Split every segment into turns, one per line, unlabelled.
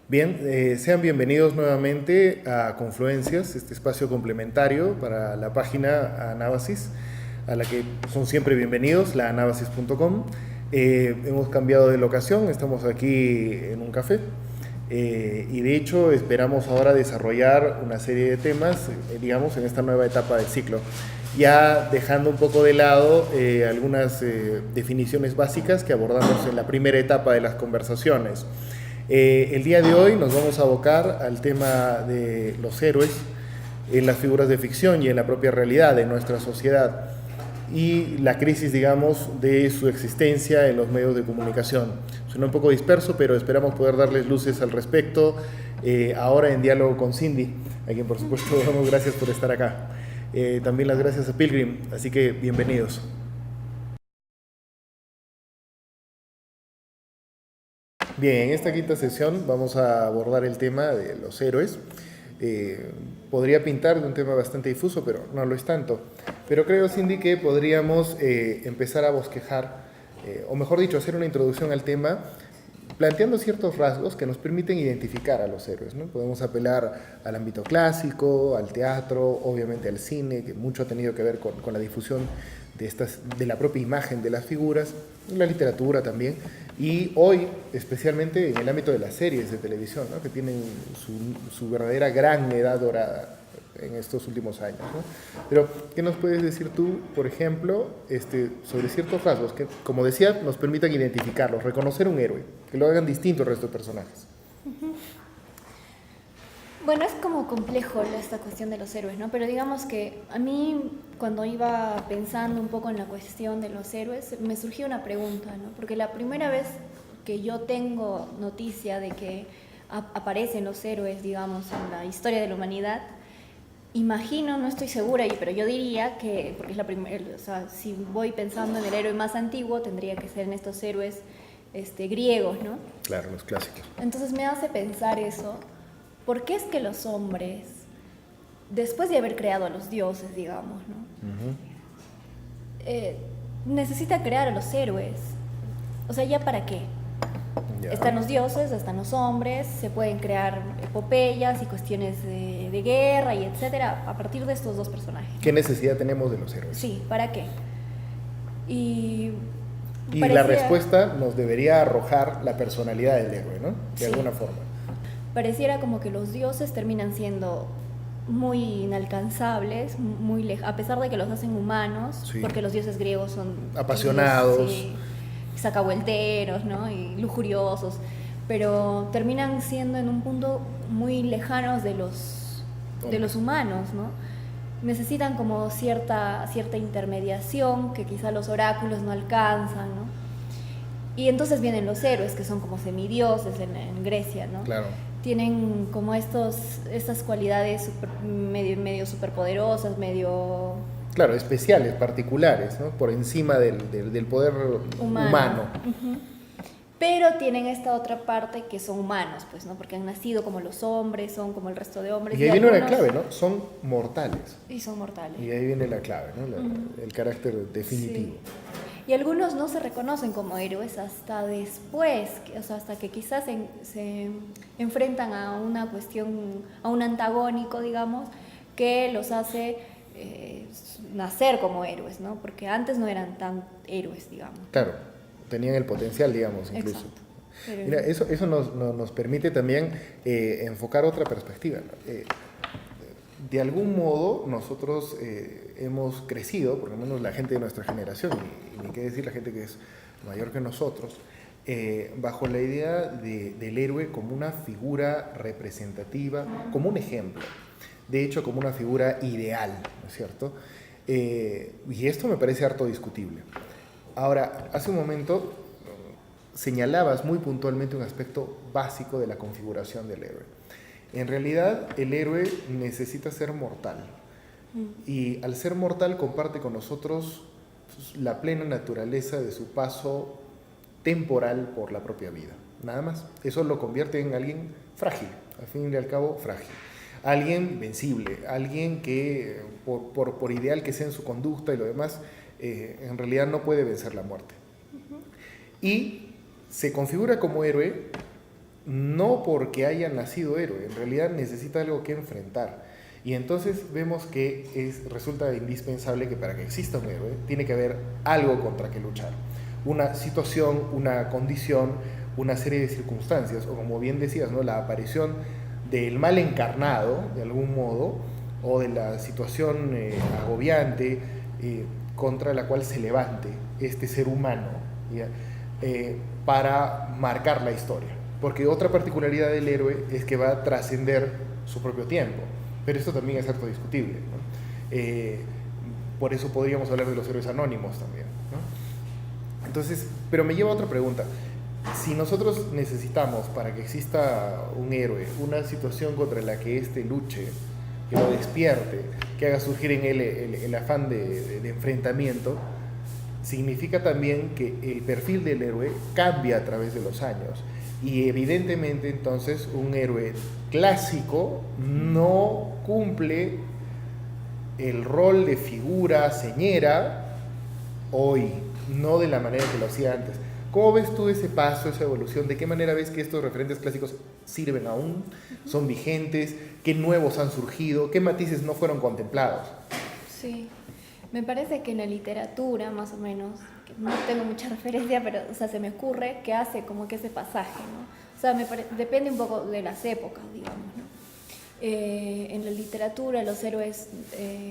Bien, sean bienvenidos nuevamente a Confluencias, este espacio complementario para la página Anábasis, a la que son siempre bienvenidos, la anabasis.com. Hemos cambiado de locación, estamos aquí en un café y de hecho esperamos ahora desarrollar una serie de temas, digamos, en esta nueva etapa del ciclo. Ya dejando un poco de lado algunas definiciones básicas que abordamos en la primera etapa de las conversaciones. El día de hoy nos vamos a abocar al tema de los héroes en las figuras de ficción y en la propia realidad de nuestra sociedad y la crisis, digamos, de su existencia en los medios de comunicación. Suena un poco disperso, pero esperamos poder darles luces al respecto ahora en diálogo con Cindy, a quien por supuesto damos gracias por estar acá. También las gracias a Pilgrim, así que bienvenidos. Bien, en esta quinta sesión vamos a abordar el tema de los héroes. Podría pintar de un tema bastante difuso, pero no lo es tanto. Pero creo, Cindy, que podríamos empezar a bosquejar, o mejor dicho, hacer una introducción al tema, planteando ciertos rasgos que nos permiten identificar a los héroes, ¿no? Podemos apelar al ámbito clásico, al teatro, obviamente al cine, que mucho ha tenido que ver con la difusión de la propia imagen de las figuras, la literatura también, y hoy, especialmente en el ámbito de las series de televisión, ¿no? Que tienen su verdadera gran edad dorada en estos últimos años, ¿no? Pero, ¿qué nos puedes decir tú, por ejemplo, sobre ciertos rasgos que, como decía, nos permitan identificarlos, reconocer un héroe, que lo hagan distinto al resto de personajes?
Bueno, es como complejo esta cuestión de los héroes, ¿no? Pero digamos que a mí, cuando iba pensando un poco en la cuestión de los héroes, me surgió una pregunta, ¿no? Porque la primera vez que yo tengo noticia de que aparecen los héroes, digamos, en la historia de la humanidad, imagino, no estoy segura, pero yo diría que, porque es la primera, o sea, si voy pensando en el héroe más antiguo, tendría que ser en estos héroes griegos, ¿no?
Claro, los clásicos.
Entonces me hace pensar eso. ¿Por qué es que los hombres, después de haber creado a los dioses, digamos, ¿no? Necesitan crear a los héroes? O sea, ¿ya para qué?
Ya.
Están los dioses, están los hombres, se pueden crear epopeyas y cuestiones de guerra y etcétera a partir de estos dos personajes.
¿Qué necesidad tenemos de los héroes?
Sí, ¿para qué? Y
la respuesta nos debería arrojar la personalidad del héroe, ¿no? De
sí,
alguna forma.
Pareciera como que los dioses terminan siendo muy inalcanzables, a pesar de que los hacen humanos,
sí,
porque los dioses griegos son
apasionados,
sí, sacavuelteros, ¿no? Y lujuriosos, pero terminan siendo en un punto muy lejanos de los humanos, ¿no? Necesitan como cierta intermediación que quizá los oráculos no alcanzan, ¿no? Y entonces vienen los héroes, que son como semidioses en Grecia, ¿no?
Claro.
Tienen como estas cualidades medio superpoderosas, medio...
Claro, especiales, particulares, ¿no? Por encima del poder humano.
Uh-huh. Pero tienen esta otra parte que son humanos, pues, ¿no? Porque han nacido como los hombres, son como el resto de hombres.
Y ahí viene la clave, ¿no? Son mortales.
Y son mortales.
Y ahí viene la clave, ¿no? El carácter definitivo.
Sí. Y algunos no se reconocen como héroes hasta después, o sea, hasta que quizás se enfrentan a una cuestión, a un antagónico, digamos, que los hace nacer como héroes, ¿no? Porque antes no eran tan héroes, digamos.
Claro, tenían el potencial, digamos, incluso.
Exacto. Pero...
Mira, eso nos permite también enfocar otra perspectiva, ¿no? De algún modo nosotros hemos crecido, por lo menos la gente de nuestra generación, y ni qué decir la gente que es mayor que nosotros, bajo la idea del héroe como una figura representativa, como un ejemplo, de hecho como una figura ideal, ¿no es cierto? Y esto me parece harto discutible. Ahora, hace un momento señalabas muy puntualmente un aspecto básico de la configuración del héroe. En realidad, el héroe necesita ser mortal. Y al ser mortal comparte con nosotros la plena naturaleza de su paso temporal por la propia vida. Nada más. Eso lo convierte en alguien frágil, al fin y al cabo frágil. Alguien vencible, alguien que por ideal que sea en su conducta y lo demás, en realidad no puede vencer la muerte. Y se configura como héroe no porque haya nacido héroe, en realidad necesita algo que enfrentar. Y entonces vemos que resulta indispensable que para que exista un héroe tiene que haber algo contra que luchar. Una situación, una condición, una serie de circunstancias, o como bien decías, ¿no? La aparición del mal encarnado, de algún modo, o de la situación agobiante contra la cual se levante este ser humano, ¿ya? Para marcar la historia. Porque otra particularidad del héroe es que va a trascender su propio tiempo, pero esto también es harto discutible, ¿no? Por eso podríamos hablar de los héroes anónimos también, ¿no? Entonces, pero me lleva a otra pregunta. Si nosotros necesitamos, para que exista un héroe, una situación contra la que éste luche, que lo despierte, que haga surgir en él el afán de enfrentamiento, significa también que el perfil del héroe cambia a través de los años. Y evidentemente entonces un héroe clásico no cumple el rol de figura señera hoy, no de la manera que lo hacía antes. ¿Cómo ves tú ese paso, esa evolución? ¿De qué manera ves que estos referentes clásicos sirven aún? ¿Son vigentes? ¿Qué nuevos han surgido? ¿Qué matices no fueron contemplados?
Sí, me parece que en la literatura, más o menos, que no tengo mucha referencia, pero o sea, se me ocurre que hace como que ese pasaje, ¿no? O sea, depende un poco de las épocas, digamos, ¿no? En la literatura, los héroes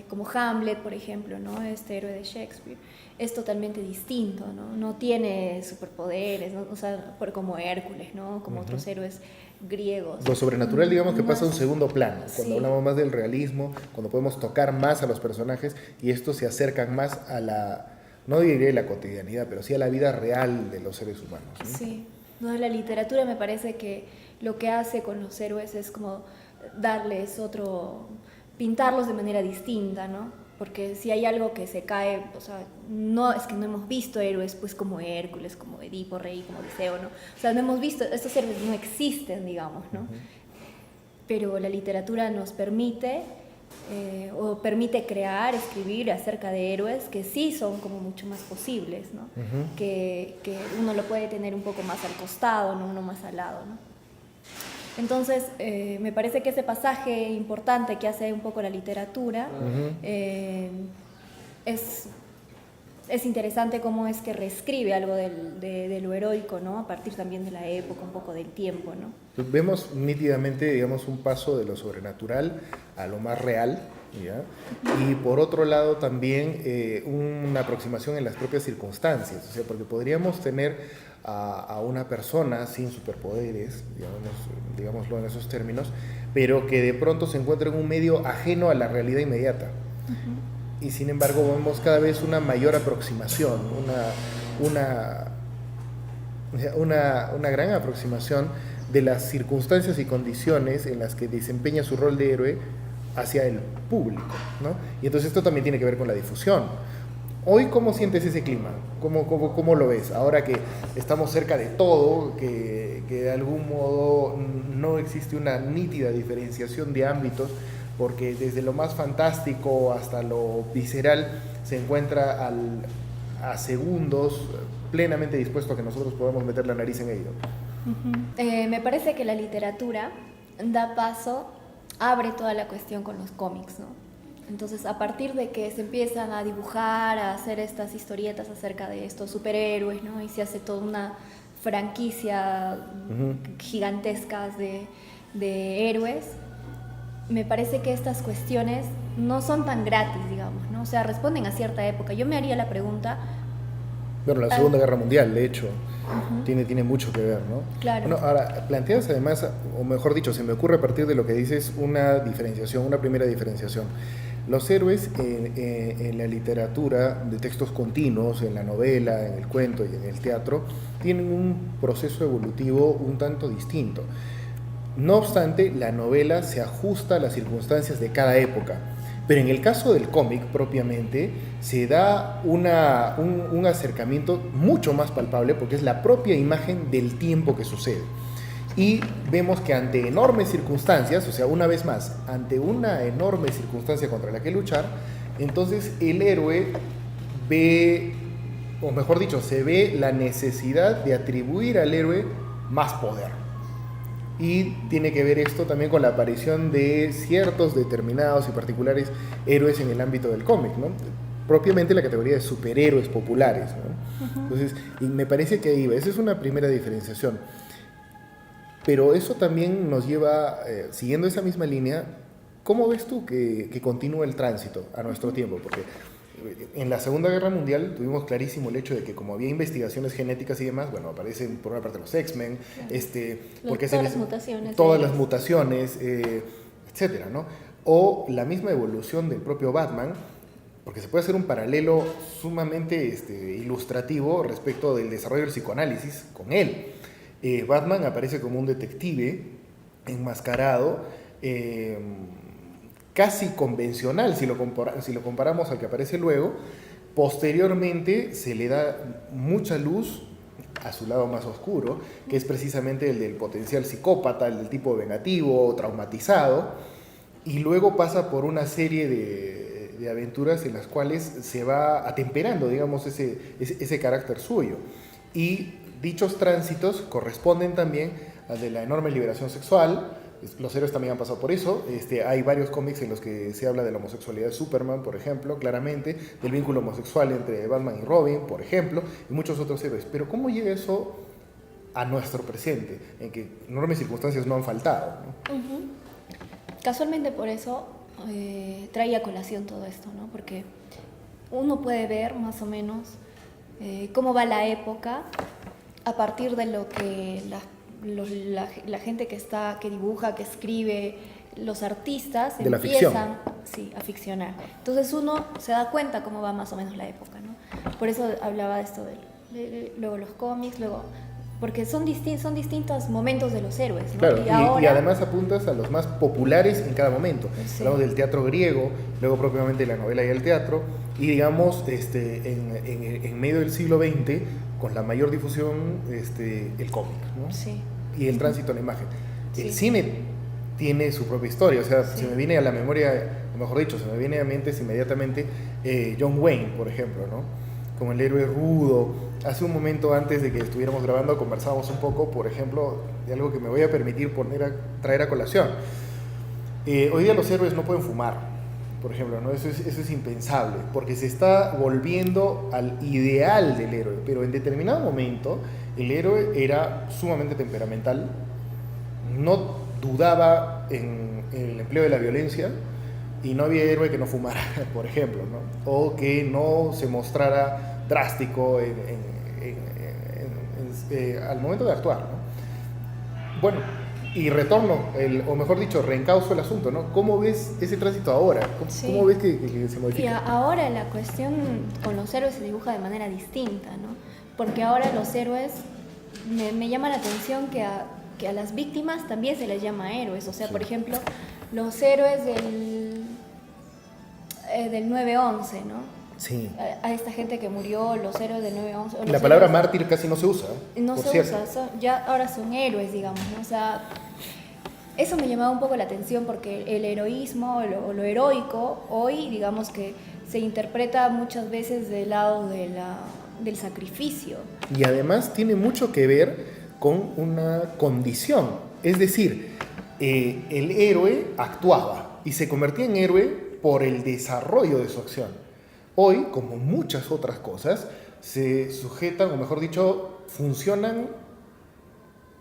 como Hamlet, por ejemplo, ¿no? Este héroe de Shakespeare, es totalmente distinto, ¿no? No tiene superpoderes, ¿no? O sea, como Hércules, ¿no? Como otros héroes griegos.
Lo sobrenatural, digamos, que pasa a un segundo plano, cuando
Sí.
hablamos más del realismo, cuando podemos tocar más a los personajes y estos se acercan más a la, no diré la cotidianidad, pero sí a la vida real de los seres humanos, ¿no?
Sí, no, la literatura me parece que lo que hace con los héroes es como darles pintarlos de manera distinta, ¿no? Porque si hay algo que se cae, o sea, no es que no hemos visto héroes pues como Hércules, como Edipo Rey, como Odiseo, ¿no? O sea, no hemos visto, estos héroes no existen, digamos, ¿no? Pero la literatura nos permite o permite crear, escribir acerca de héroes que sí son como mucho más posibles, ¿no? Que uno lo puede tener un poco más al costado, ¿no? Uno más al lado, ¿no? Entonces, me parece que ese pasaje importante que hace un poco la literatura es interesante cómo es que reescribe algo de lo heroico, ¿no? A partir también de la época, un poco del tiempo, ¿no?
Vemos nítidamente, digamos, un paso de lo sobrenatural a lo más real, ¿ya? Y por otro lado también una aproximación en las propias circunstancias, o sea, porque podríamos tener a una persona sin superpoderes, digámoslo en esos términos, pero que de pronto se encuentra en un medio ajeno a la realidad inmediata. Y sin embargo vemos cada vez una mayor aproximación, una gran aproximación de las circunstancias y condiciones en las que desempeña su rol de héroe hacia el público, ¿no? Y entonces esto también tiene que ver con la difusión. Hoy, ¿cómo sientes ese clima? ¿Cómo lo ves? Ahora que estamos cerca de todo, que de algún modo no existe una nítida diferenciación de ámbitos, porque desde lo más fantástico hasta lo visceral se encuentra a segundos plenamente dispuesto a que nosotros podamos meter la nariz en ello.
Me parece que la literatura da paso, abre toda la cuestión con los cómics, ¿no? Entonces, a partir de que se empiezan a dibujar, a hacer estas historietas acerca de estos superhéroes, ¿no? Y se hace toda una franquicia gigantescas de héroes, me parece que estas cuestiones no son tan gratis, digamos, ¿no? O sea, responden a cierta época. Yo me haría la pregunta...
Bueno, la Segunda Guerra Mundial, de hecho, tiene mucho que ver, ¿no?
Claro.
Bueno, ahora, planteas además, o mejor dicho, se me ocurre a partir de lo que dices, una diferenciación, una primera diferenciación. Los héroes en la literatura de textos continuos, en la novela, en el cuento y en el teatro, tienen un proceso evolutivo un tanto distinto. No obstante, la novela se ajusta a las circunstancias de cada época. Pero en el caso del cómic propiamente, se da un acercamiento mucho más palpable porque es la propia imagen del tiempo que sucede. Y vemos que ante enormes circunstancias, o sea, una vez más, ante una enorme circunstancia contra la que luchar, entonces el héroe ve, o mejor dicho, se ve la necesidad de atribuir al héroe más poder. Y tiene que ver esto también con la aparición de ciertos determinados y particulares héroes en el ámbito del cómic, ¿no? Propiamente la categoría de superhéroes populares, ¿no? Entonces, y me parece que ahí va. Esa es una primera diferenciación. Pero eso también nos lleva, siguiendo esa misma línea, ¿cómo ves tú que continúa el tránsito a nuestro tiempo? Porque en la Segunda Guerra Mundial tuvimos clarísimo el hecho de que como había investigaciones genéticas y demás, bueno, aparecen por una parte los X-Men, porque
todas las mutaciones.
Todas las mutaciones, etcétera, ¿no? O la misma evolución del propio Batman, porque se puede hacer un paralelo sumamente ilustrativo respecto del desarrollo del psicoanálisis con él. Batman aparece como un detective enmascarado, casi convencional si lo comparamos al que aparece luego. Posteriormente se le da mucha luz a su lado más oscuro, que es precisamente el del potencial psicópata, el del tipo vengativo, traumatizado, y luego pasa por una serie de aventuras en las cuales se va atemperando, digamos, ese carácter suyo. Y dichos tránsitos corresponden también al de la enorme liberación sexual. Los héroes también han pasado por eso. Hay varios cómics en los que se habla de la homosexualidad de Superman, por ejemplo, claramente, del vínculo homosexual entre Batman y Robin, por ejemplo, y muchos otros héroes. Pero ¿cómo llega eso a nuestro presente, en que enormes circunstancias no han faltado, ¿no?
Casualmente por eso traía a colación todo esto, ¿no? Porque uno puede ver más o menos cómo va la época a partir de lo que la gente que dibuja, que escribe, los artistas
de
empiezan a ficcionar. Entonces uno se da cuenta cómo va más o menos la época, ¿no? Por eso hablaba de esto, luego los cómics, luego... Porque son distintos momentos de los héroes, ¿no?
Claro, y además apuntas a los más populares en cada momento.
Sí.
Hablamos del teatro griego, luego propiamente la novela y el teatro, y digamos, en medio del siglo XX, con la mayor difusión, el cómic, ¿no?
Sí.
Y el tránsito a la imagen.
Sí.
El cine tiene su propia historia, o sea,
Sí.
se me viene a la memoria, o mejor dicho, se me viene a mente inmediatamente John Wayne, por ejemplo, ¿no? Como el héroe rudo. Hace un momento antes de que estuviéramos grabando conversábamos un poco, por ejemplo, de algo que me voy a permitir traer a colación. Hoy día los héroes no pueden fumar, por ejemplo, ¿no? Eso es impensable, porque se está volviendo al ideal del héroe, pero en determinado momento el héroe era sumamente temperamental, no dudaba en el empleo de la violencia, y no había héroe que no fumara, por ejemplo, ¿no? O que no se mostrara drástico al momento de actuar, ¿no? Bueno, y retorno, o mejor dicho, reencauzo el asunto, ¿no? ¿Cómo ves ese tránsito ahora? ¿Cómo ves que se modifica?
Y ahora la cuestión con los héroes se dibuja de manera distinta, ¿no? Porque ahora los héroes, me llama la atención que a las víctimas también se les llama héroes. O sea, por ejemplo, los héroes del 9/11, ¿no?
Sí.
A esta gente que murió, los héroes del 9/11.
La palabra mártir casi no se usa.
No se usa, ya ahora son héroes, digamos, ¿no? O sea, eso me llamaba un poco la atención porque el heroísmo o lo heroico hoy, digamos que se interpreta muchas veces del lado del sacrificio.
Y además tiene mucho que ver con una condición. Es decir, el héroe actuaba y se convertía en héroe por el desarrollo de su acción. Hoy, como muchas otras cosas, se sujetan, o mejor dicho, funcionan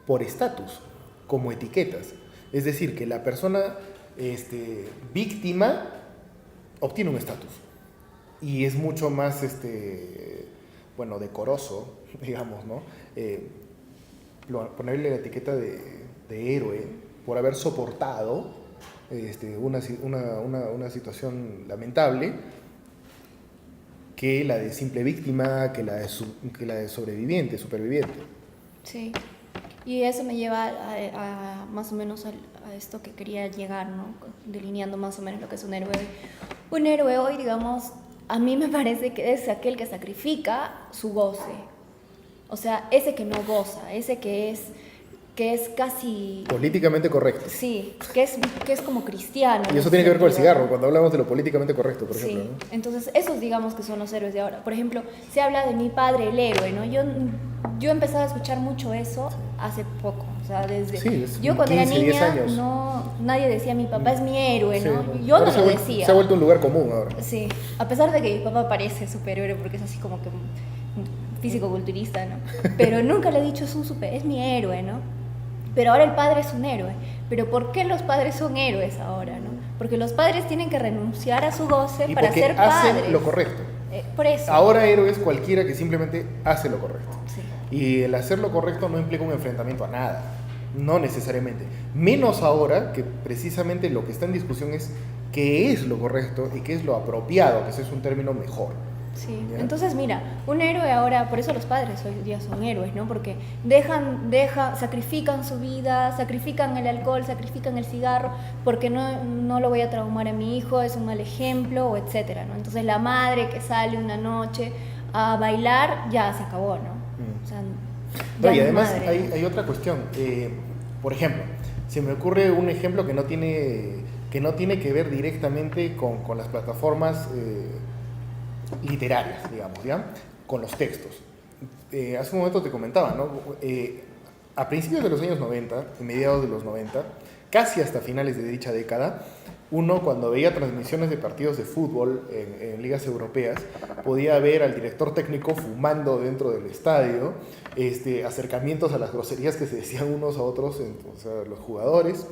por estatus, como etiquetas. Es decir, que la persona víctima obtiene un estatus y es mucho más decoroso, digamos, ¿no? Ponerle la etiqueta de héroe por haber soportado una situación lamentable, que la de simple víctima, que la de superviviente.
Sí, y eso me lleva a más o menos a esto que quería llegar, ¿no? Delineando más o menos lo que es un héroe. Un héroe hoy, digamos, a mí me parece que es aquel que sacrifica su goce. O sea, ese que no goza, ese que es casi...
políticamente correcto.
Sí, que es como cristiano.
Y eso tiene que ver con el cigarro, cuando hablamos de lo políticamente correcto, por ejemplo, ¿no?
Entonces esos digamos que son los héroes de ahora. Por ejemplo, se habla de mi padre, el héroe, ¿no? Yo he empezado a escuchar mucho eso hace poco, sea, desde
Sí,
yo cuando
15,
era
10
niña
años.
Nadie decía mi papá es mi héroe,
Sí,
¿no?
¿no?
Yo
Ahora
no
se
lo
ha vuel-
decía.
Se ha vuelto un lugar común ahora.
Sí, a pesar de que mi papá parece superhéroe porque es así como que físico-culturista, ¿no? Pero nunca le he dicho es mi héroe, ¿no? Pero ahora el padre es un héroe. Pero ¿por qué los padres son héroes ahora, no? Porque los padres tienen que renunciar a su goce
Y
para
porque
ser padres.
hacen lo correcto.
Por eso.
Ahora héroe es cualquiera que simplemente hace lo correcto.
Sí.
Y el hacer lo correcto no implica un enfrentamiento a nada. No necesariamente. Menos ahora que precisamente lo que está en discusión es qué es lo correcto y qué es lo apropiado, que ese es un término mejor.
Sí,
¿Ya?
entonces mira, un héroe ahora, por eso los padres hoy día son héroes, ¿no? Porque sacrifican su vida, sacrifican el alcohol, sacrifican el cigarro, porque no lo voy a traumar a mi hijo, es un mal ejemplo, o etcétera, ¿no? Entonces la madre que sale una noche a bailar, ya se acabó, ¿no? O sea,
No, y
ya
además
no es madre.
hay otra cuestión. Por ejemplo, se me ocurre un ejemplo que no tiene que ver directamente con las plataformas literarias, digamos, ¿ya? Con los textos. Hace un momento te comentaba, ¿no? A principios de los años 90, en mediados de los 90, casi hasta finales de dicha década, uno cuando veía transmisiones de partidos de fútbol en ligas europeas, podía ver al director técnico fumando dentro del estadio, acercamientos a las groserías que se decían unos a otros, o sea, los jugadores,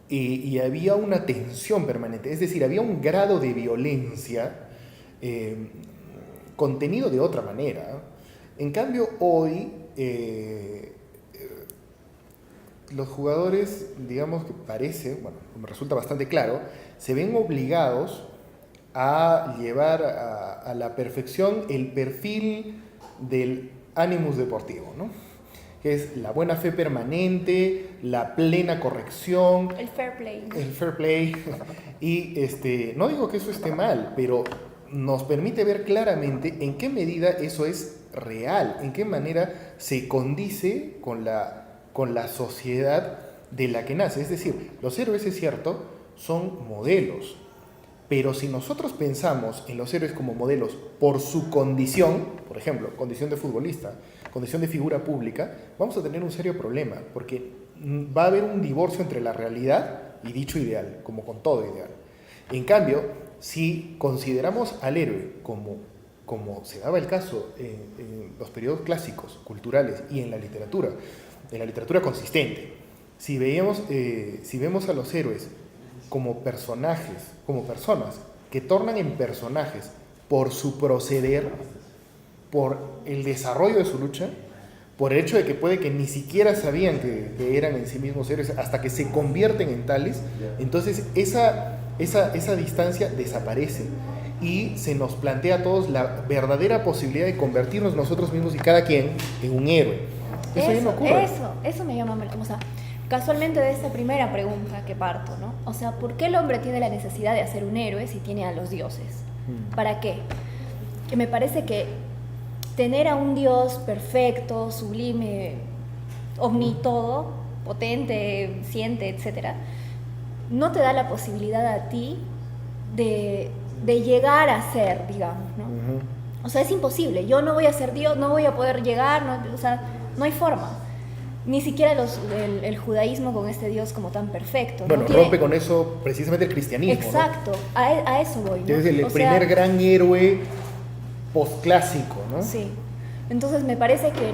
y había una tensión permanente, es decir, había un grado de violencia contenido de otra manera. En cambio, hoy los jugadores, digamos que parece, bueno, me resulta bastante claro, se ven obligados a llevar a la perfección el perfil del animus deportivo, ¿no? Que es la buena fe permanente, la plena corrección,
El fair play.
el fair play. Y no digo que eso esté mal, pero nos permite ver claramente en qué medida eso es real, en qué manera se condice con la sociedad de la que nace. Es decir, los héroes, es cierto, son modelos, pero si nosotros pensamos en los héroes como modelos por su condición, por ejemplo, condición de futbolista, condición de figura pública, vamos a tener un serio problema, porque va a haber un divorcio entre la realidad y dicho ideal, como con todo ideal. En cambio, si consideramos al héroe como se daba el caso en los periodos clásicos, culturales y en la literatura consistente, si vemos a los héroes como personajes, como personas que tornan en personajes por su proceder, por el desarrollo de su lucha, por el hecho de que puede que ni siquiera sabían que eran en sí mismos héroes hasta que se convierten en tales, entonces esa distancia desaparece y se nos plantea a todos la verdadera posibilidad de convertirnos nosotros mismos y cada quien en un héroe. Eso ya no ocurre.
Eso me llama, o sea, casualmente de esta primera pregunta que parto, ¿no? O sea, ¿por qué el hombre tiene la necesidad de hacer un héroe si tiene a los dioses? ¿Para qué? Que me parece que tener a un Dios perfecto, sublime, omnitodo, potente, siente, etcétera, no te da la posibilidad a ti de llegar a ser, digamos, ¿no? O sea, es imposible. Yo no voy a ser Dios, no voy a poder llegar, o sea, no hay forma. Ni siquiera el judaísmo con este Dios como tan perfecto.
Bueno,
¿no?
rompe con eso precisamente el cristianismo.
Exacto,
¿no?
a eso voy, ¿no?
Es el
O
primer
sea,
gran héroe postclásico, ¿no?
Sí. Entonces me parece que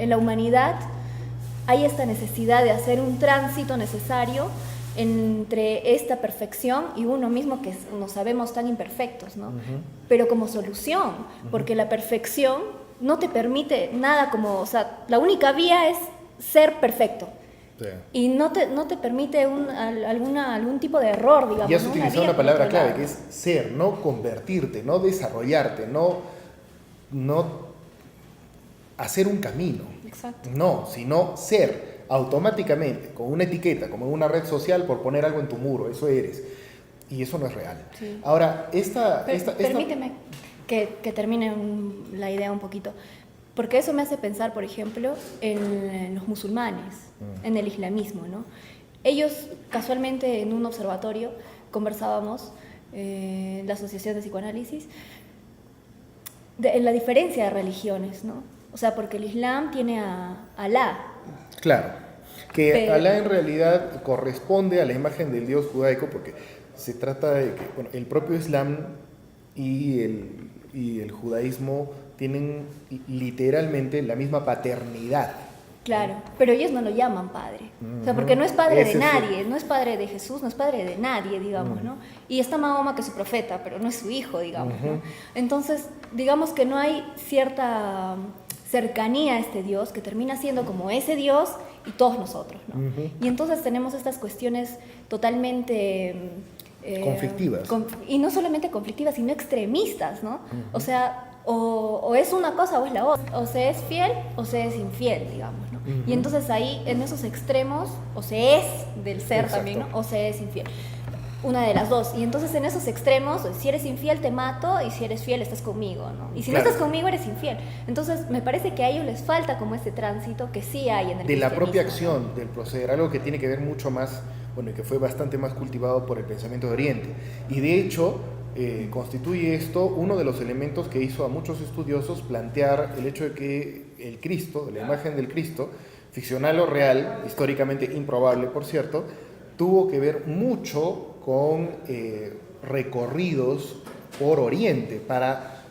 en la humanidad hay esta necesidad de hacer un tránsito necesario entre esta perfección y uno mismo que nos sabemos tan imperfectos, ¿no? Pero como solución, porque la perfección no te permite nada como, o sea, la única vía es ser perfecto.
Sí.
Y no te permite algún tipo de error, digamos.
Y has
¿no?
utilizado
vía
una palabra
controlada.
clave que es ser, no convertirte, no desarrollarte, no hacer un camino.
Exacto.
No, sino ser automáticamente, con una etiqueta, como en una red social, por poner algo en tu muro, eso eres. Y eso no es real. Sí. Ahora,
permíteme que termine la idea un poquito. Porque eso me hace pensar, por ejemplo, en los musulmanes, en el islamismo, ¿no? Ellos, casualmente, en un observatorio, conversábamos, en la Asociación de Psicoanálisis, en la diferencia de religiones, ¿no? O sea, porque el Islam tiene a Alá.
Claro. Que
Pero-
Alá en realidad corresponde a la imagen del Dios judaico, porque se trata de que bueno, el propio Islam y el judaísmo tienen literalmente la misma paternidad.
Claro, pero ellos no lo llaman padre. O sea, porque no es padre
Ese
de
es
nadie, no es padre de Jesús, no es padre de nadie, digamos, ¿no? Y está Mahoma, que es su profeta, pero no es su hijo, digamos, ¿no? Entonces, digamos que no hay cierta cercanía a este Dios, que termina siendo como ese Dios y todos nosotros, ¿no? Y entonces tenemos estas cuestiones totalmente...
Conflictivas.
Y no solamente conflictivas, sino extremistas, ¿no? O sea, o es una cosa o es la otra. O se es fiel o se es infiel, digamos, ¿no? Y entonces ahí, en esos extremos, o se es del ser
Exacto.
también, ¿no? O se es infiel. Una de las dos. Y entonces en esos extremos, si eres infiel te mato y si eres fiel estás conmigo, ¿no? Y si
Claro.
no estás conmigo eres infiel. Entonces me parece que a ellos les falta como este tránsito que sí hay en el
De la propia
cristianismo, ¿no?
acción, del proceder, algo que tiene que ver mucho más, bueno, y que fue bastante más cultivado por el pensamiento de Oriente. Y de hecho, constituye esto uno de los elementos que hizo a muchos estudiosos plantear el hecho de que el Cristo, la imagen del Cristo, ficcional o real, históricamente improbable, por cierto, tuvo que ver mucho con recorridos por Oriente para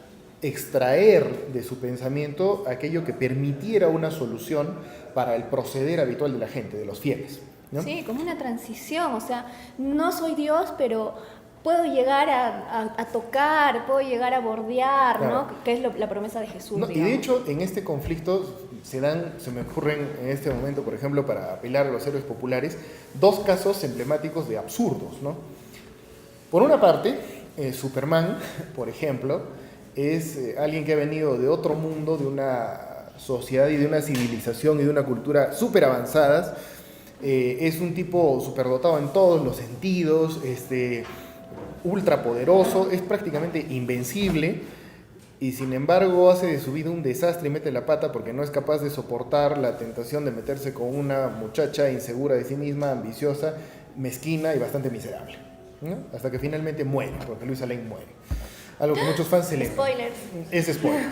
extraer de su pensamiento aquello que permitiera una solución para el proceder habitual de la gente, de los fieles, ¿no?
Sí, como una transición, o sea, no soy Dios, pero puedo llegar a tocar, puedo llegar a bordear,
Claro.
¿no? Que es la promesa de Jesús,
No, y
digamos.
de hecho, en este conflicto se me ocurren en este momento, por ejemplo, para apelar a los héroes populares, dos casos emblemáticos de absurdos, ¿no? Por una parte, Superman, por ejemplo, es alguien que ha venido de otro mundo, de una sociedad y de una civilización y de una cultura súper avanzadas. Es un tipo superdotado en todos los sentidos, ultrapoderoso, es prácticamente invencible y sin embargo hace de su vida un desastre y mete la pata porque no es capaz de soportar la tentación de meterse con una muchacha insegura de sí misma, ambiciosa, mezquina y bastante miserable, ¿no? Hasta que finalmente muere, porque Luisa Lane muere. Algo que muchos fans celebran.
Spoilers.
Es spoiler.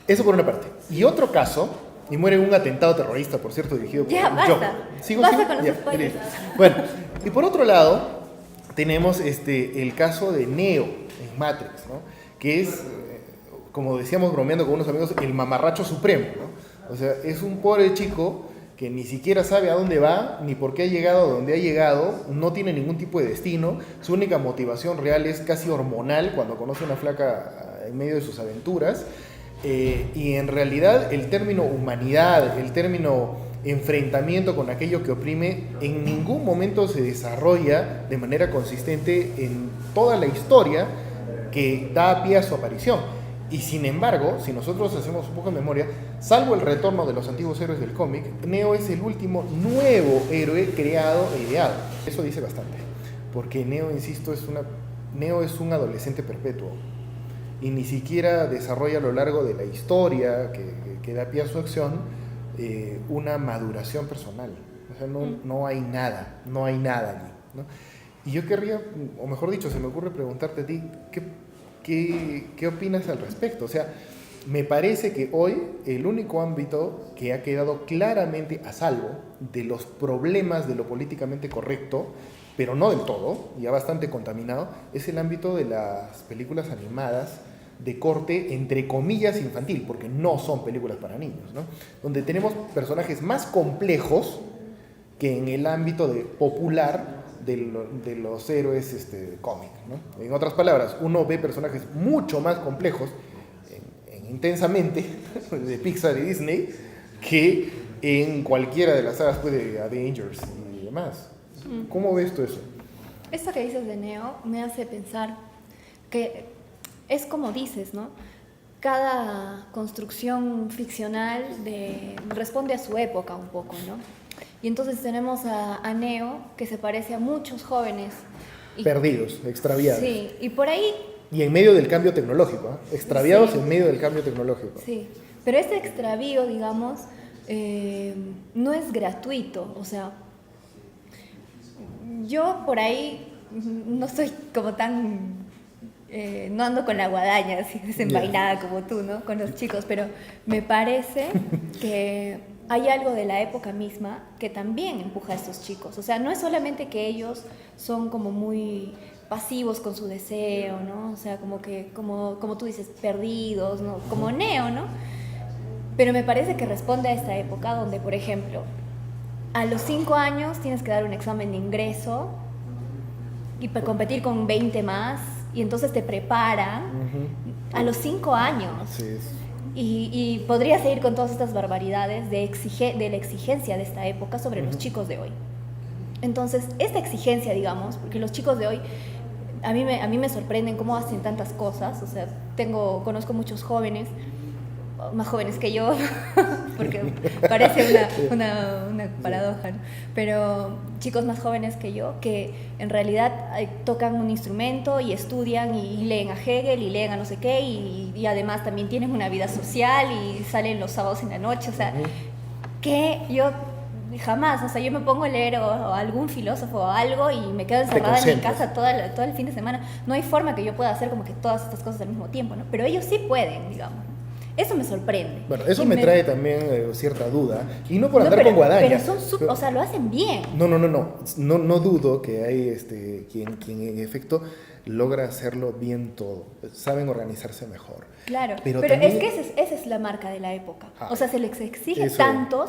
Eso por una parte. Y otro caso, y muere en un atentado terrorista, por cierto, dirigido por
Ya,
un
basta.
Joker.
Basta con los
Ya,
spoilers.
listo. Bueno, y por otro lado, tenemos el caso de Neo en Matrix, ¿no? Que es, como decíamos bromeando con unos amigos, el mamarracho supremo, ¿no? O sea, es un pobre chico que ni siquiera sabe a dónde va, ni por qué ha llegado a donde ha llegado, no tiene ningún tipo de destino, su única motivación real es casi hormonal cuando conoce a una flaca en medio de sus aventuras, y en realidad el término humanidad, el término enfrentamiento con aquello que oprime, en ningún momento se desarrolla de manera consistente en toda la historia que da pie a su aparición. Y sin embargo, si nosotros hacemos un poco de memoria, salvo el retorno de los antiguos héroes del cómic, Neo es el último nuevo héroe creado e ideado. Eso dice bastante, porque Neo, insisto, Neo es un adolescente perpetuo y ni siquiera desarrolla a lo largo de la historia que da pie a su acción una maduración personal. O sea, no hay nada allí, ¿no? Y yo querría, o mejor dicho, se me ocurre preguntarte a ti, ¿qué opinas al respecto? O sea, me parece que hoy el único ámbito que ha quedado claramente a salvo de los problemas de lo políticamente correcto, pero no del todo, ya bastante contaminado, es el ámbito de las películas animadas de corte, entre comillas, infantil, porque no son películas para niños, ¿no? Donde tenemos personajes más complejos que en el ámbito popular de los héroes de cómic, ¿no? En otras palabras, uno ve personajes mucho más complejos Intensamente de Pixar y Disney que en cualquiera de las sagas pues, de Avengers y demás. ¿Cómo ves tú eso?
Esto que dices de Neo me hace pensar que es como dices, ¿no? Cada construcción ficcional responde a su época un poco, ¿no? Y entonces tenemos a Neo, que se parece a muchos jóvenes.
Perdidos, extraviados.
Sí, y por ahí...
Y en medio del cambio tecnológico, ¿eh? Extraviados
Sí.
En medio del cambio tecnológico.
Sí, pero este extravío, digamos, no es gratuito, o sea, yo por ahí no soy como tan, no ando con la guadaña así desenvainada como tú, ¿no? Con los chicos, pero me parece que hay algo de la época misma que también empuja a estos chicos. O sea, no es solamente que ellos son como muy pasivos con su deseo, ¿no? O sea, como que, como tú dices, perdidos, ¿no? Como Neo, ¿no? Pero me parece que responde a esta época donde, por ejemplo, a los 5 años tienes que dar un examen de ingreso y para competir con 20 más, y entonces te preparan a los 5 años.
Sí,
Y podría seguir con todas estas barbaridades de la exigencia de esta época sobre los chicos de hoy. Entonces, esta exigencia, digamos, porque los chicos de hoy, a mí me sorprenden cómo hacen tantas cosas. O sea, conozco muchos jóvenes, más jóvenes que yo, porque parece una paradoja, ¿no? Pero chicos más jóvenes que yo, que en realidad tocan un instrumento y estudian y leen a Hegel y leen a no sé qué, y además también tienen una vida social y salen los sábados en la noche. O sea, que yo jamás, o sea, yo me pongo a leer o algún filósofo o algo y me quedo encerrada en mi casa todo el fin de semana. No hay forma que yo pueda hacer como que todas estas cosas al mismo tiempo, ¿no? Pero ellos sí pueden, digamos. Eso me sorprende.
Bueno, eso me trae también cierta duda. Y no por andar con guadaña.
Pero o sea, lo hacen bien.
No dudo que hay quien en efecto logra hacerlo bien todo. Saben organizarse mejor.
Claro, pero también, es que esa es la marca de la época. O sea, se les exige tanto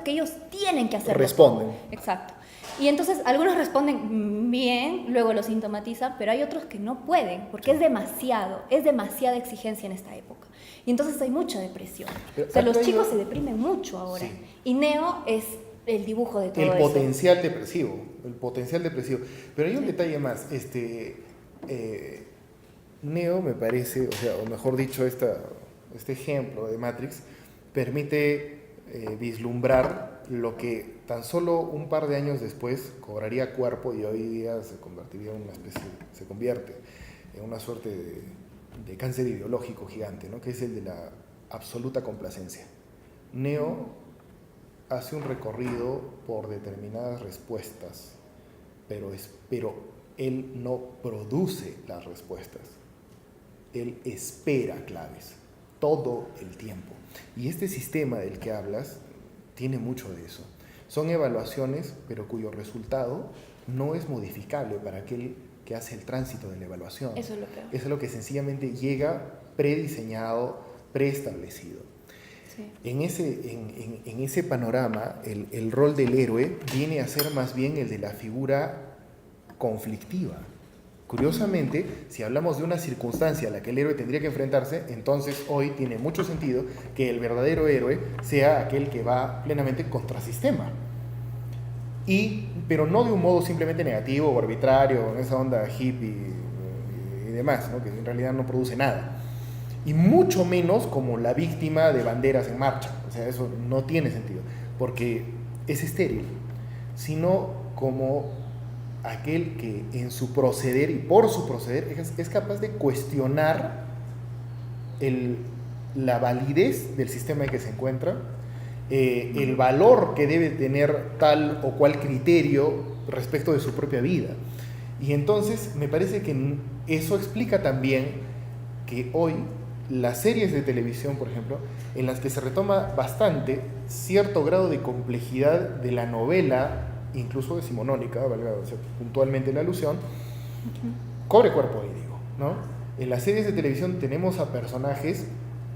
que ellos tienen que hacerlo.
Responden.
Todo. Exacto. Y entonces algunos responden bien, luego lo sintomatizan, pero hay otros que no pueden, porque es demasiada exigencia en esta época. Y entonces hay mucha depresión. O sea, los chicos se deprimen mucho ahora. Sí. Y Neo es el dibujo de todo eso.
El potencial depresivo. Pero hay un detalle más. Neo me parece, o mejor dicho, este ejemplo de Matrix permite vislumbrar lo que tan solo un par de años después cobraría cuerpo y hoy día se convierte en una suerte de cáncer ideológico gigante, ¿no? Que es el de la absoluta complacencia. Neo hace un recorrido por determinadas respuestas, pero él no produce las respuestas. Él espera claves todo el tiempo. Y este sistema del que hablas tiene mucho de eso. Son evaluaciones, pero cuyo resultado no es modificable para aquel que hace el tránsito de la evaluación.
Eso es lo peor.
Eso es lo que sencillamente llega prediseñado, preestablecido. Sí. En ese panorama, el rol del héroe viene a ser más bien el de la figura conflictiva. Curiosamente, si hablamos de una circunstancia a la que el héroe tendría que enfrentarse, entonces hoy tiene mucho sentido que el verdadero héroe sea aquel que va plenamente contrasistema. Pero no de un modo simplemente negativo o arbitrario, en esa onda hippie y demás, ¿no? Que en realidad no produce nada. Y mucho menos como la víctima de banderas en marcha. O sea, eso no tiene sentido, porque es estéril, sino como aquel que en su proceder y por su proceder es capaz de cuestionar la validez del sistema en que se encuentra, el valor que debe tener tal o cual criterio respecto de su propia vida. Y entonces me parece que eso explica también que hoy las series de televisión, por ejemplo, en las que se retoma bastante cierto grado de complejidad de la novela, incluso decimonónica, valga, o sea, puntualmente la alusión, cobre cuerpo ahí, digo, ¿no? En las series de televisión tenemos a personajes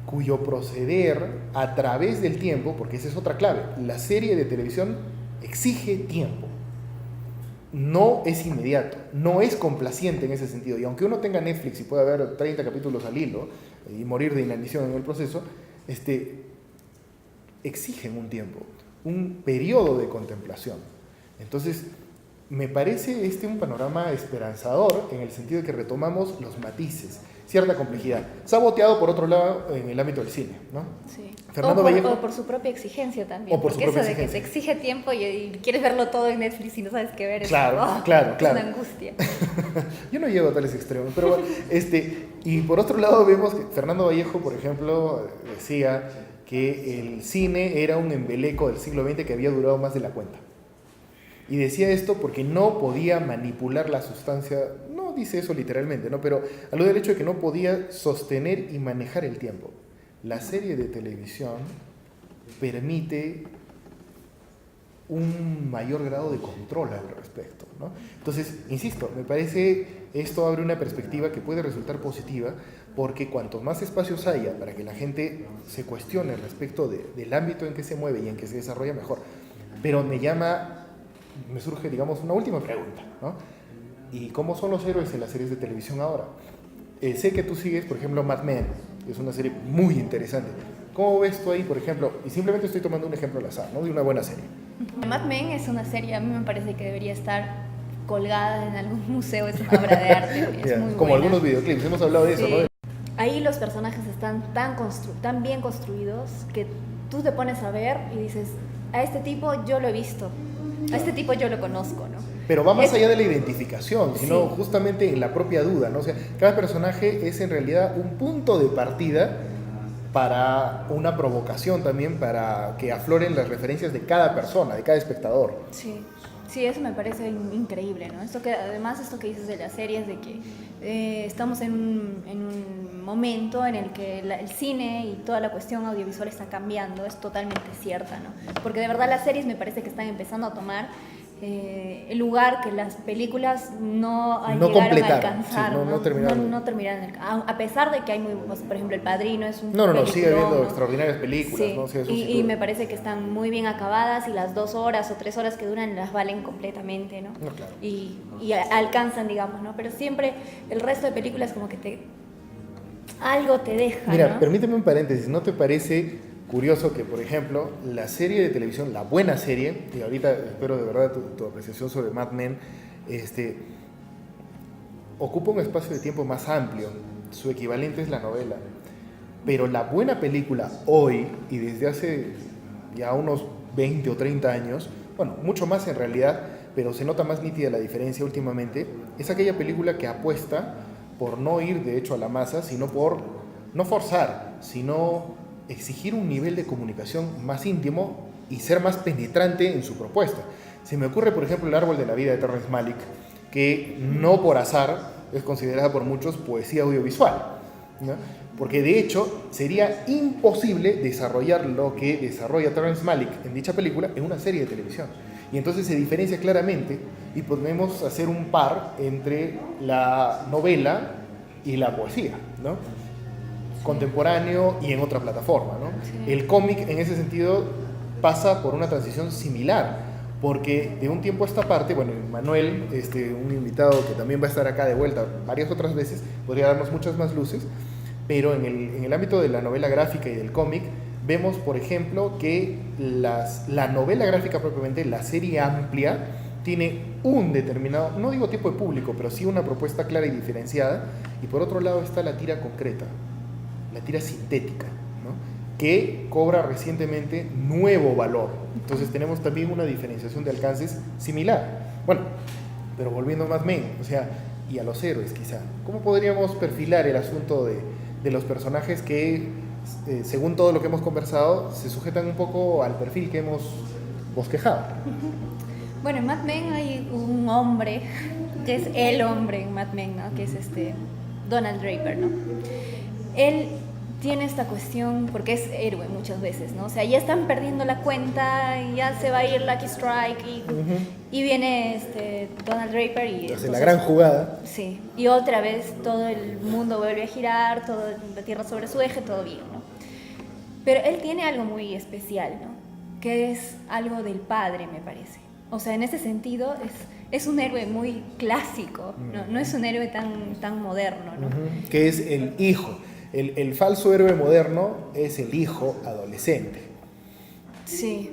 cuyo proceder a través del tiempo, porque esa es otra clave, la serie de televisión exige tiempo, no es inmediato, no es complaciente en ese sentido, y aunque uno tenga Netflix y pueda ver 30 capítulos al hilo y morir de inanición en el proceso, exigen un tiempo, un periodo de contemplación. Entonces, me parece un panorama esperanzador en el sentido de que retomamos los matices, cierta complejidad, saboteado por otro lado en el ámbito del cine, ¿no?
Sí.
Fernando Vallejo,
o por su propia exigencia también,
porque
eso de que te exige tiempo y quieres verlo todo en Netflix y no sabes qué ver,
claro.
Es una angustia.
Yo no llego a tales extremos, pero bueno, y por otro lado vemos que Fernando Vallejo, por ejemplo, decía que el cine era un embeleco del siglo XX que había durado más de la cuenta. Y decía esto porque no podía manipular la sustancia, no dice eso literalmente, ¿no? Pero alude al hecho de que no podía sostener y manejar el tiempo. La serie de televisión permite un mayor grado de control al respecto, ¿no? Entonces, insisto, me parece esto abre una perspectiva que puede resultar positiva, porque cuantos más espacios haya para que la gente se cuestione respecto del ámbito en que se mueve y en que se desarrolla, mejor. Pero me surge, digamos, una última pregunta, ¿no? ¿Y cómo son los héroes en las series de televisión ahora? Sé que tú sigues, por ejemplo, Mad Men, que es una serie muy interesante. ¿Cómo ves tú ahí, por ejemplo? Y simplemente estoy tomando un ejemplo al azar, ¿no? De una buena serie.
Mad Men es una serie, a mí me parece que debería estar colgada en algún museo, es una obra de arte, es muy
como
buena.
Algunos videoclips, hemos hablado de eso,
Sí.
¿no?
Ahí los personajes están tan bien construidos que tú te pones a ver y dices, a este tipo yo lo he visto, a este tipo yo lo conozco, ¿no?
Pero va más allá de la identificación, sino
Sí.
justamente en la propia duda, ¿no? O sea, cada personaje es en realidad un punto de partida para una provocación también, para que afloren las referencias de cada persona, de cada espectador.
Sí, sí, eso me parece increíble, ¿no? Además, esto que dices de las series, de que estamos en un momento en el que el cine y toda la cuestión audiovisual está cambiando, es totalmente cierta, ¿no? Porque de verdad las series me parece que están empezando a tomar el lugar que las películas no llegaron a alcanzar,
sí, no terminaron.
No terminaron, a pesar de que hay por ejemplo, El Padrino es un
Sigue habiendo
¿no?
extraordinarias películas,
Sí,
¿no? O sea, eso
y me parece que están muy bien acabadas y las 2 horas o 3 horas que duran las valen completamente, ¿no?
No, claro.
Y alcanzan, digamos, ¿no? Pero siempre el resto de películas como que algo te deja,
Mira,
¿no?
permíteme un paréntesis, ¿no te parece curioso que, por ejemplo, la serie de televisión, la buena serie, y ahorita espero de verdad tu apreciación sobre Mad Men, ocupa un espacio de tiempo más amplio, su equivalente es la novela, pero la buena película hoy, y desde hace ya unos 20 o 30 años, bueno, mucho más en realidad, pero se nota más nítida la diferencia últimamente, es aquella película que apuesta por no ir de hecho a la masa, sino por no forzar, sino exigir un nivel de comunicación más íntimo y ser más penetrante en su propuesta. Se me ocurre, por ejemplo, El árbol de la vida de Terrence Malick, que no por azar es considerada por muchos poesía audiovisual, ¿no? Porque de hecho sería imposible desarrollar lo que desarrolla Terrence Malick en dicha película en una serie de televisión. Y entonces se diferencia claramente y podemos hacer un par entre la novela y la poesía, ¿no? Contemporáneo y en otra plataforma, ¿no?
Sí.
El cómic en ese sentido pasa por una transición similar, porque de un tiempo a esta parte, bueno, Manuel, un invitado que también va a estar acá de vuelta varias otras veces, podría darnos muchas más luces, pero en el ámbito de la novela gráfica y del cómic, vemos, por ejemplo, que la novela gráfica propiamente, la serie amplia, tiene un determinado, no digo tipo de público, pero sí una propuesta clara y diferenciada, y por otro lado está la tira concreta, la tira sintética, ¿no? Que cobra recientemente nuevo valor. Entonces tenemos también una diferenciación de alcances similar. Bueno, pero volviendo más o sea, y a los héroes quizá, ¿cómo podríamos perfilar el asunto de los personajes que, según todo lo que hemos conversado, se sujetan un poco al perfil que hemos bosquejado?
Bueno, en Mad Men hay un hombre, que es el hombre en Mad Men, ¿no? Que es Donald Draper, ¿no? Él tiene esta cuestión, porque es héroe muchas veces, ¿no? O sea, ya están perdiendo la cuenta, y ya se va a ir Lucky Strike, y viene Donald Draper y...
Hace la gran jugada.
Sí, y otra vez todo el mundo vuelve a girar, toda la tierra sobre su eje, todo bien, ¿no? Pero él tiene algo muy especial, ¿no? Que es algo del padre, me parece. O sea, en ese sentido es un héroe muy clásico, ¿no? No es un héroe tan moderno, ¿no?
Que es el hijo. El falso héroe moderno es el hijo adolescente.
Sí.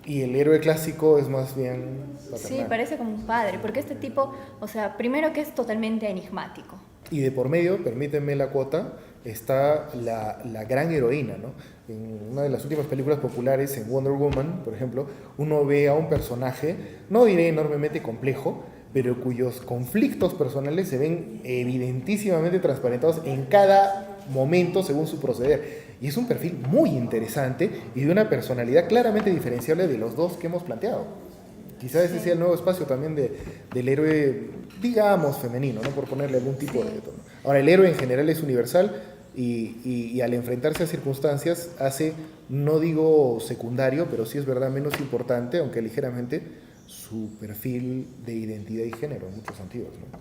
Y el héroe clásico es más bien paternal.
Sí, parece como un padre, porque este tipo, o sea, primero que es totalmente enigmático.
Y de por medio, permítanme la cuota, está la gran heroína, ¿no? En una de las últimas películas populares, en Wonder Woman, por ejemplo, uno ve a un personaje, no diré enormemente complejo, pero cuyos conflictos personales se ven evidentísimamente transparentados en cada momento según su proceder. Y es un perfil muy interesante y de una personalidad claramente diferenciable de los dos que hemos planteado. Quizás ese sea el nuevo espacio también del héroe, digamos, femenino, ¿no? Por ponerle algún tipo de tono. Ahora, el héroe en general es universal, y al enfrentarse a circunstancias hace, no digo secundario, pero sí es verdad menos importante, aunque ligeramente, su perfil de identidad y género en muchos sentidos, ¿no?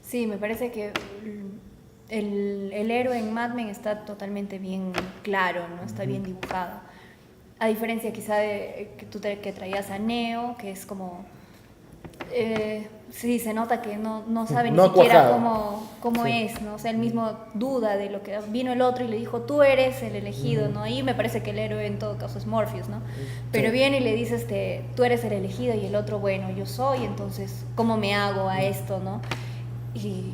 Sí, me parece que el héroe en Mad Men está totalmente bien claro, ¿no? Está bien dibujado. A diferencia quizá de que traías a Neo, que es como... sí, se nota que no sabe
No
ni siquiera
cuajado.
cómo
Sí.
es, ¿no? O sea, él mismo duda de lo que vino el otro y le dijo, tú eres el elegido, ¿no? Y me parece que el héroe en todo caso es Morpheus, ¿no? Pero
Sí.
viene y le dice, tú eres el elegido, y el otro, bueno, yo soy, entonces, ¿cómo me hago a esto, no? Y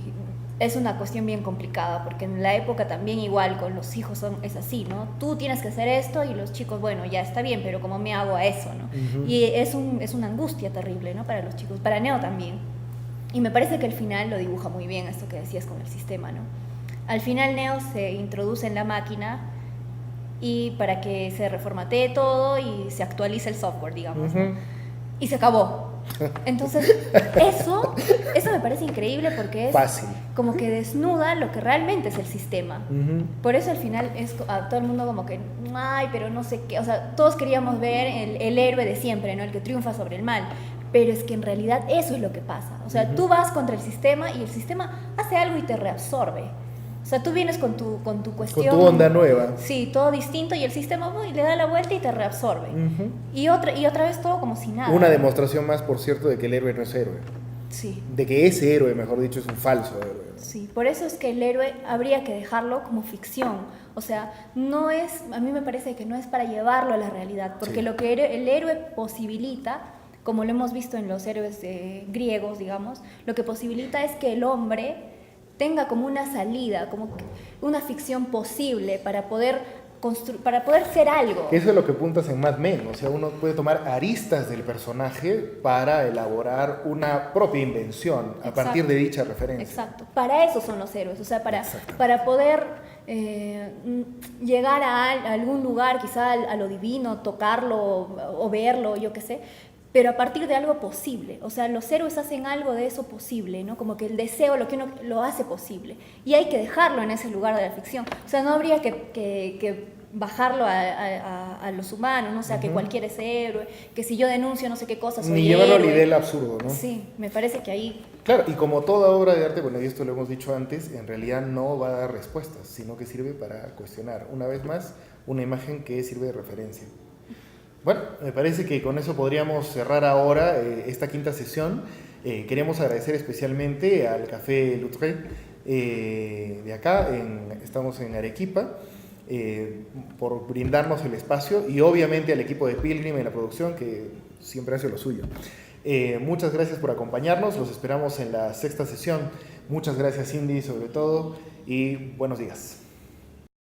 es una cuestión bien complicada, porque en la época también igual con los hijos es así, ¿no? Tú tienes que hacer esto y los chicos, bueno, ya está bien, pero ¿cómo me hago a eso, no? Y es una angustia terrible, ¿no? Para los chicos, para Neo también. Y me parece que el final lo dibuja muy bien, esto que decías con el sistema, ¿no? Al final Neo se introduce en la máquina y para que se reformatee todo y se actualice el software, digamos, ¿no? Y se acabó. Entonces, eso me parece increíble porque es
Fácil.
como que desnuda lo que realmente es el sistema. Por eso al final es a todo el mundo como que, ay, pero no sé qué, o sea, todos queríamos ver el héroe de siempre, ¿no? El que triunfa sobre el mal. Pero es que en realidad eso es lo que pasa. O sea, tú vas contra el sistema y el sistema hace algo y te reabsorbe. O sea, tú vienes con tu cuestión...
Con tu onda nueva.
Sí, todo distinto y el sistema le da la vuelta y te reabsorbe. Y otra vez todo como si nada.
Una demostración más, por cierto, de que el héroe no es héroe.
Sí.
De que ese héroe, mejor dicho, es un falso héroe.
Sí, por eso es que el héroe habría que dejarlo como ficción. O sea, a mí me parece que no es para llevarlo a la realidad, porque lo que el héroe posibilita, como lo hemos visto en los héroes griegos, digamos, lo que posibilita es que el hombre tenga como una salida, como una ficción posible para poder ser algo.
Eso es lo que apuntas en Mad Men, o sea, uno puede tomar aristas del personaje para elaborar una propia invención a partir de dicha referencia.
Exacto, para eso son los héroes, o sea, para poder llegar a algún lugar, quizá a lo divino, tocarlo o verlo, yo qué sé, pero a partir de algo posible. O sea, los héroes hacen algo de eso posible, ¿no? Como que el deseo, lo que uno lo hace posible. Y hay que dejarlo en ese lugar de la ficción. O sea, no habría que bajarlo a los humanos, ¿no? O sea, que cualquiera es héroe, que si yo denuncio no sé qué cosa soy
Ni llevarlo al
héroe.
nivel absurdo, ¿no?
Sí, me parece que ahí...
Claro, y como toda obra de arte, bueno, y esto lo hemos dicho antes, en realidad no va a dar respuestas, sino que sirve para cuestionar, una vez más, una imagen que sirve de referencia. Bueno, me parece que con eso podríamos cerrar ahora esta quinta sesión. Queremos agradecer especialmente al Café Loutre de acá, estamos en Arequipa, por brindarnos el espacio, y obviamente al equipo de Pilgrim en la producción, que siempre hace lo suyo. Muchas gracias por acompañarnos, los esperamos en la sexta sesión. Muchas gracias, Cindy, sobre todo, y buenos días.